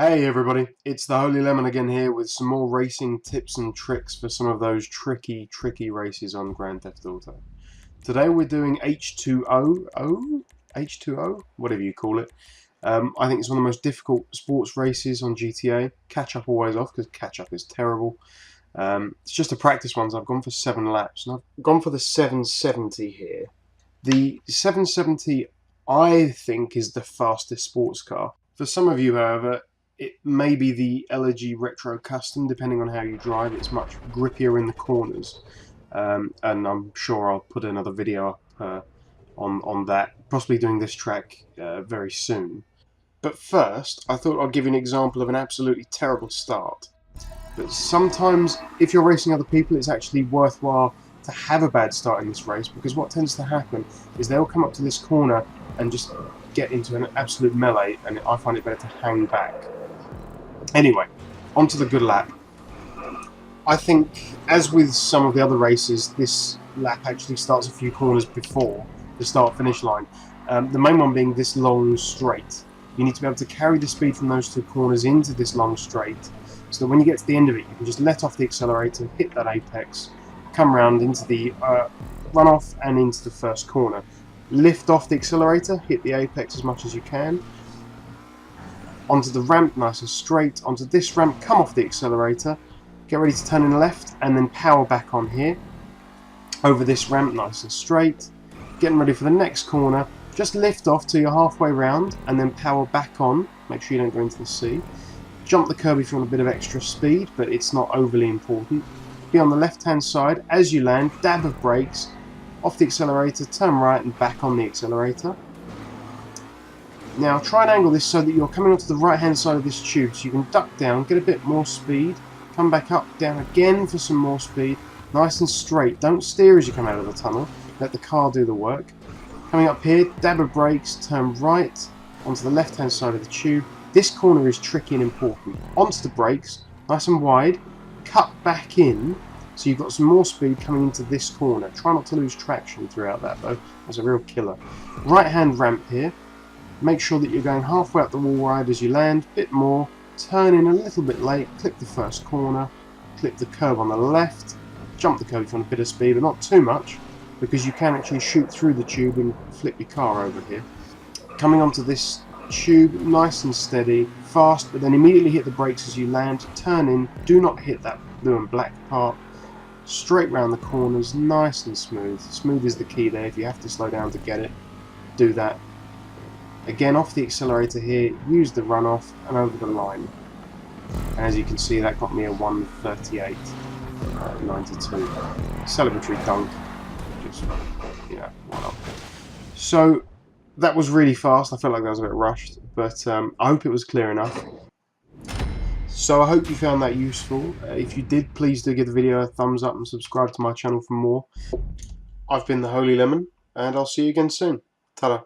Hey everybody, it's the Holy Lemon again here with some more racing tips and tricks for some of those tricky races on Grand Theft Auto. Today we're doing H2O, whatever you call it. I think it's one of the most difficult sports races on GTA. Catch up always off because catch up is terrible. It's just a practice one, so I've gone for 7 laps and I've gone for the 770 here. The 770 I think is the fastest sports car. For some of you, however, it may be the LG Retro Custom, depending on how you drive. It's much grippier in the corners, and I'm sure I'll put another video up on that, possibly doing this track very soon. But first, I thought I'd give you an example of an absolutely terrible start. But sometimes, if you're racing other people, it's actually worthwhile to have a bad start in this race, because what tends to happen is they'll come up to this corner and just get into an absolute melee, and I find it better to hang back. Anyway, onto the good lap. I think, as with some of the other races, this lap actually starts a few corners before the start-finish line. The main one being this long straight. You need to be able to carry the speed from those two corners into this long straight, so that when you get to the end of it, you can just let off the accelerator, hit that apex, come round into the runoff and into the first corner. Lift off the accelerator, hit the apex as much as you can. Onto the ramp, nice and straight. Onto this ramp, come off the accelerator, get ready to turn in left, and then power back on here. Over this ramp, nice and straight. Getting ready for the next corner, just lift off till you're halfway round, and then power back on. Make sure you don't go into the sea. Jump the curb if you want a bit of extra speed, but it's not overly important. Be on the left-hand side. As you land, dab of brakes, off the accelerator, turn right and back on the accelerator. Now try and angle this so that you're coming onto the right hand side of this tube, so you can duck down, get a bit more speed, come back up, down again for some more speed, nice and straight. Don't steer as you come out of the tunnel, let the car do the work. Coming up here, dab of brakes, turn right onto the left hand side of the tube. This corner is tricky and important. Onto the brakes, nice and wide, cut back in, so you've got some more speed coming into this corner. Try not to lose traction throughout that though, that's a real killer. Right hand ramp here. Make sure that you're going halfway up the wall ride as you land, bit more, turn in a little bit late, clip the first corner, clip the curb on the left, jump the curb if you want a bit of speed, but not too much, because you can actually shoot through the tube and flip your car over here. Coming onto this tube, nice and steady, fast, but then immediately hit the brakes as you land, turn in, do not hit that blue and black part, straight round the corners, nice and smooth. Smooth is the key there. If you have to slow down to get it, do that. Again, off the accelerator here, use the runoff and over the line. And as you can see, that got me a 1:38.92. Celebratory dunk. Just, why not? So, that was really fast. I felt like that was a bit rushed, but I hope it was clear enough. So I hope you found that useful. If you did, please do give the video a thumbs up and subscribe to my channel for more. I've been the Holy Lemon, and I'll see you again soon. Ta-da.